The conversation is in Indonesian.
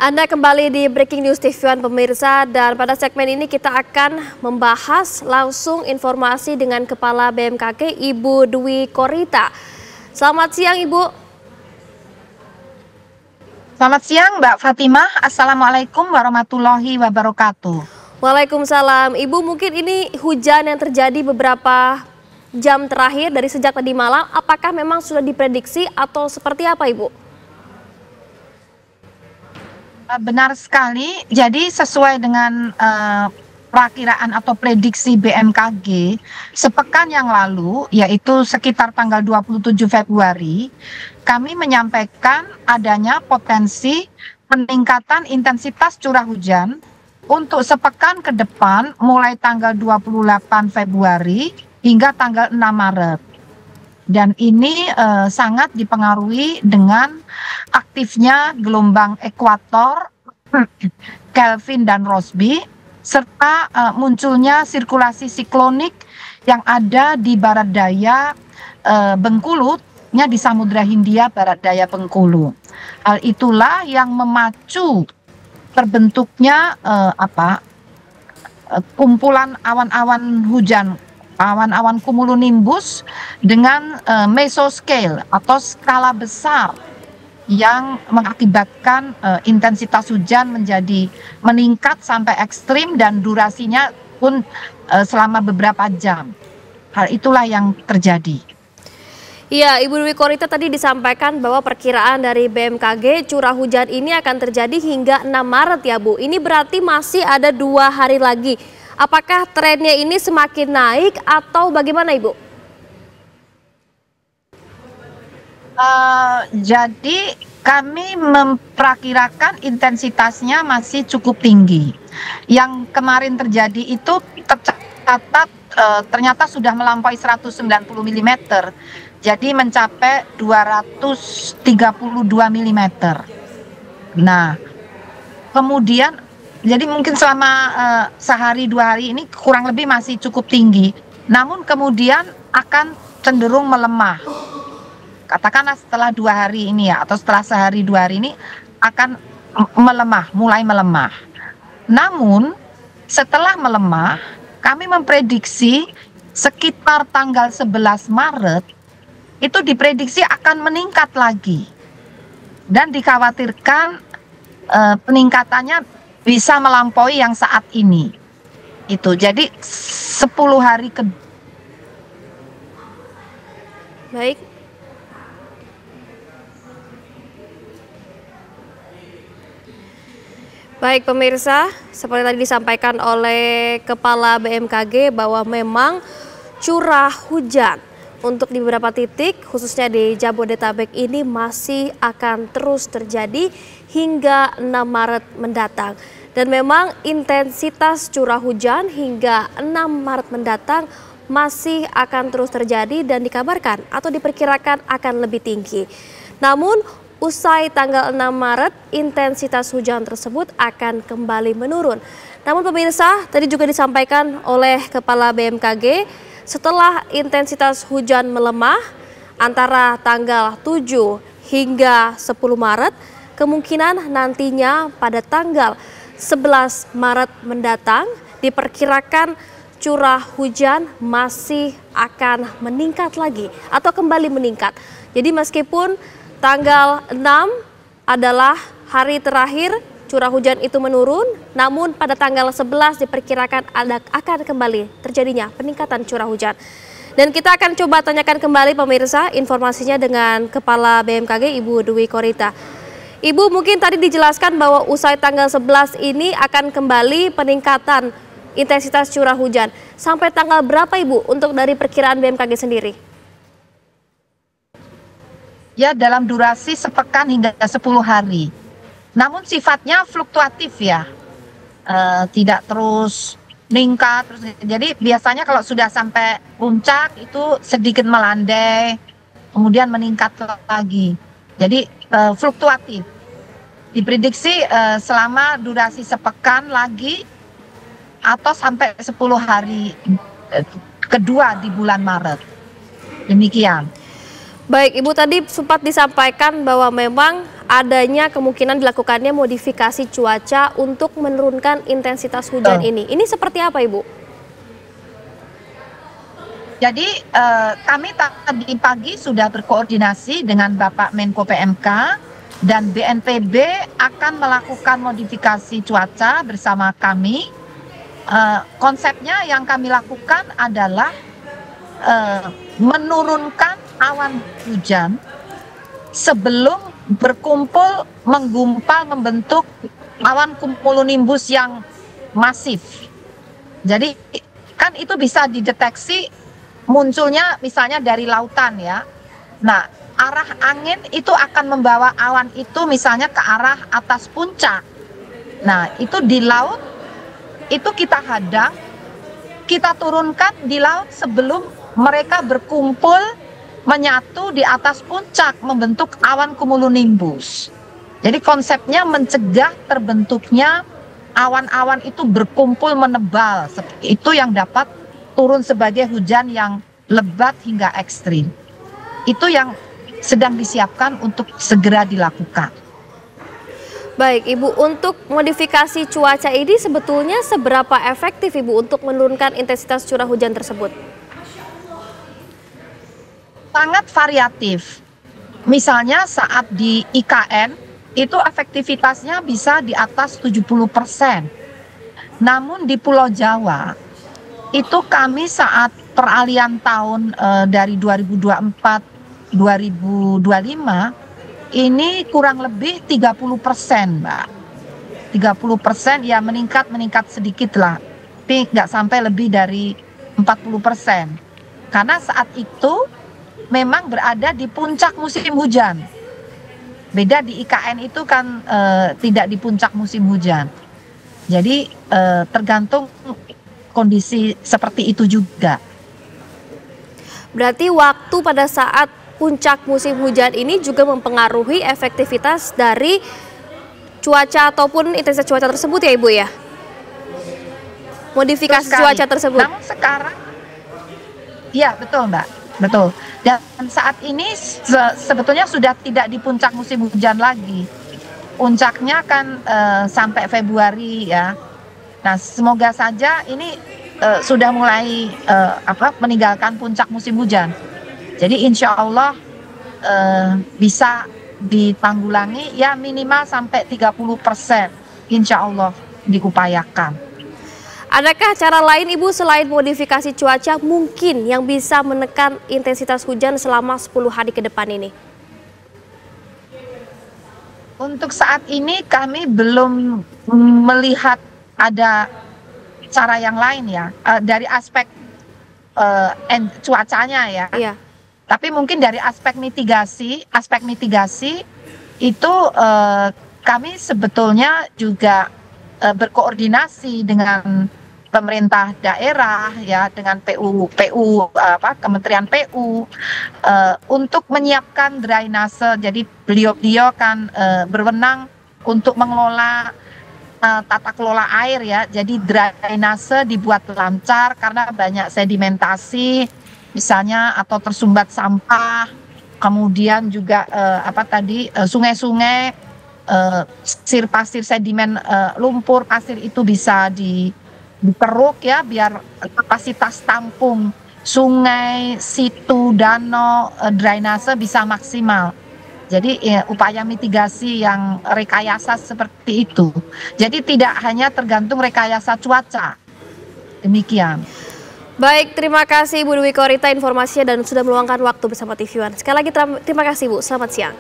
Anda kembali di Breaking News TV One pemirsa, dan pada segmen ini kita akan membahas langsung informasi dengan Kepala BMKG Ibu Dwi Korita. Selamat siang Ibu. Selamat siang Mbak Fatimah. Assalamualaikum warahmatullahi wabarakatuh. Waalaikumsalam. Ibu, mungkin ini hujan yang terjadi beberapa jam terakhir dari sejak tadi malam, apakah memang sudah diprediksi atau seperti apa Ibu? Benar sekali, jadi sesuai dengan perakiraan atau prediksi BMKG sepekan yang lalu, yaitu sekitar tanggal 27 Februari, kami menyampaikan adanya potensi peningkatan intensitas curah hujan untuk sepekan ke depan mulai tanggal 28 Februari hingga tanggal 6 Maret. Dan ini sangat dipengaruhi dengan aktifnya gelombang ekuator, Kelvin dan Rossby, serta munculnya sirkulasi siklonik yang ada di barat daya Bengkulu, di Samudra Hindia barat daya Bengkulu. Hal itulah yang memacu terbentuknya kumpulan awan-awan hujan, awan-awan cumulonimbus dengan mesoscale atau skala besar yang mengakibatkan intensitas hujan menjadi meningkat sampai ekstrim dan durasinya pun selama beberapa jam. Hal itulah yang terjadi. Iya, Ibu Dwi Korita tadi disampaikan bahwa perkiraan dari BMKG curah hujan ini akan terjadi hingga 6 Maret ya Bu. Ini berarti masih ada 2 hari lagi. Apakah trennya ini semakin naik atau bagaimana Ibu? Jadi kami memperkirakan intensitasnya masih cukup tinggi. Yang kemarin terjadi itu tercatat ternyata sudah melampaui 190 mm. Jadi mencapai 232 mm. Nah, kemudian jadi mungkin selama sehari 2 hari ini kurang lebih masih cukup tinggi. Namun kemudian akan cenderung melemah. Katakanlah setelah 2 hari ini ya, atau setelah sehari 2 hari ini akan melemah, mulai melemah. Namun setelah melemah, kami memprediksi sekitar tanggal 11 Maret itu diprediksi akan meningkat lagi. Dan dikhawatirkan peningkatannya bisa melampaui yang saat ini. Itu jadi 10 hari ke. Baik. Baik pemirsa, seperti tadi disampaikan oleh Kepala BMKG bahwa memang curah hujan untuk di beberapa titik khususnya di Jabodetabek ini masih akan terus terjadi hingga 6 Maret mendatang. Dan memang intensitas curah hujan hingga 6 Maret mendatang masih akan terus terjadi dan dikabarkan atau diperkirakan akan lebih tinggi. Namun usai tanggal 6 Maret, intensitas hujan tersebut akan kembali menurun. Namun pemirsa, tadi juga disampaikan oleh Kepala BMKG, setelah intensitas hujan melemah antara tanggal 7 hingga 10 Maret, kemungkinan nantinya pada tanggal 11 Maret mendatang diperkirakan curah hujan masih akan meningkat lagi atau kembali meningkat. Jadi meskipun tanggal 6 adalah hari terakhir curah hujan itu menurun, namun pada tanggal 11 diperkirakan akan kembali terjadinya peningkatan curah hujan. Dan kita akan coba tanyakan kembali pemirsa informasinya dengan Kepala BMKG Ibu Dwi Korita. Ibu, mungkin tadi dijelaskan bahwa usai tanggal 11 ini akan kembali peningkatan intensitas curah hujan. Sampai tanggal berapa Ibu untuk dari perkiraan BMKG sendiri? Ya, dalam durasi sepekan hingga 10 hari. Namun sifatnya fluktuatif ya, tidak terus meningkat. Jadi biasanya kalau sudah sampai puncak itu sedikit melandai, kemudian meningkat lagi. Jadi fluktuatif. Diprediksi selama durasi sepekan lagi atau sampai 10 hari kedua di bulan Maret. Demikian. Baik, Ibu tadi sempat disampaikan bahwa memang adanya kemungkinan dilakukannya modifikasi cuaca untuk menurunkan intensitas hujan ini. Ini seperti apa, Ibu? Jadi kami tadi pagi sudah berkoordinasi dengan Bapak Menko PMK dan BNPB akan melakukan modifikasi cuaca bersama kami. Konsepnya yang kami lakukan adalah menurunkan awan hujan sebelum berkumpul menggumpal membentuk awan cumulonimbus yang masif. Jadi kan itu bisa dideteksi munculnya misalnya dari lautan ya. Nah, arah angin itu akan membawa awan itu misalnya ke arah atas puncak. Nah, itu di laut itu kita hadang, kita turunkan di laut sebelum mereka berkumpul menyatu di atas puncak membentuk awan cumulonimbus. Jadi konsepnya mencegah terbentuknya awan-awan itu berkumpul menebal. Itu yang dapat turun sebagai hujan yang lebat hingga ekstrim. Itu yang sedang disiapkan untuk segera dilakukan. Baik, Ibu, untuk modifikasi cuaca ini sebetulnya seberapa efektif, Ibu, untuk menurunkan intensitas curah hujan tersebut? Sangat variatif. Misalnya saat di IKN itu efektivitasnya bisa di atas 70%. Namun di Pulau Jawa itu kami saat peralihan tahun dari 2024 2025 ini kurang lebih 30%, Mbak. 30% ya meningkat sedikit lah. Tapi nggak sampai lebih dari 40%. Karena saat itu memang berada di puncak musim hujan. Beda di IKN itu kan tidak di puncak musim hujan. Jadi tergantung kondisi seperti itu juga. Berarti waktu pada saat puncak musim hujan ini juga mempengaruhi efektivitas dari cuaca ataupun intensitas cuaca tersebut ya, Ibu ya? Modifikasi cuaca tersebut. Namun sekarang, ya betul Mbak, betul. Dan saat ini sebetulnya sudah tidak di puncak musim hujan lagi. Puncaknya kan sampai Februari ya. Nah, semoga saja ini sudah mulai meninggalkan puncak musim hujan. Jadi insya Allah bisa ditanggulangi ya minimal sampai 30%. Insya Allah diupayakan. Adakah cara lain, Ibu, selain modifikasi cuaca mungkin yang bisa menekan intensitas hujan selama 10 hari ke depan ini? Untuk saat ini kami belum melihat ada cara yang lain ya, dari aspek cuacanya ya. Iya. Tapi mungkin dari aspek mitigasi itu kami sebetulnya juga berkoordinasi dengan pemerintah daerah ya, dengan Kementerian PU untuk menyiapkan drainase. Jadi beliau kan berwenang untuk mengelola tata kelola air ya. Jadi drainase dibuat lancar karena banyak sedimentasi misalnya atau tersumbat sampah. Kemudian juga sungai-sungai, pasir sedimen, lumpur pasir itu bisa dikeruk ya, biar kapasitas tampung sungai, situ, danau, drainase bisa maksimal. Jadi upaya mitigasi yang rekayasa seperti itu. Jadi tidak hanya tergantung rekayasa cuaca. Demikian. Baik, terima kasih Ibu Dwi Korita informasinya dan sudah meluangkan waktu bersama TV One. Sekali lagi terima kasih, Bu. Selamat siang.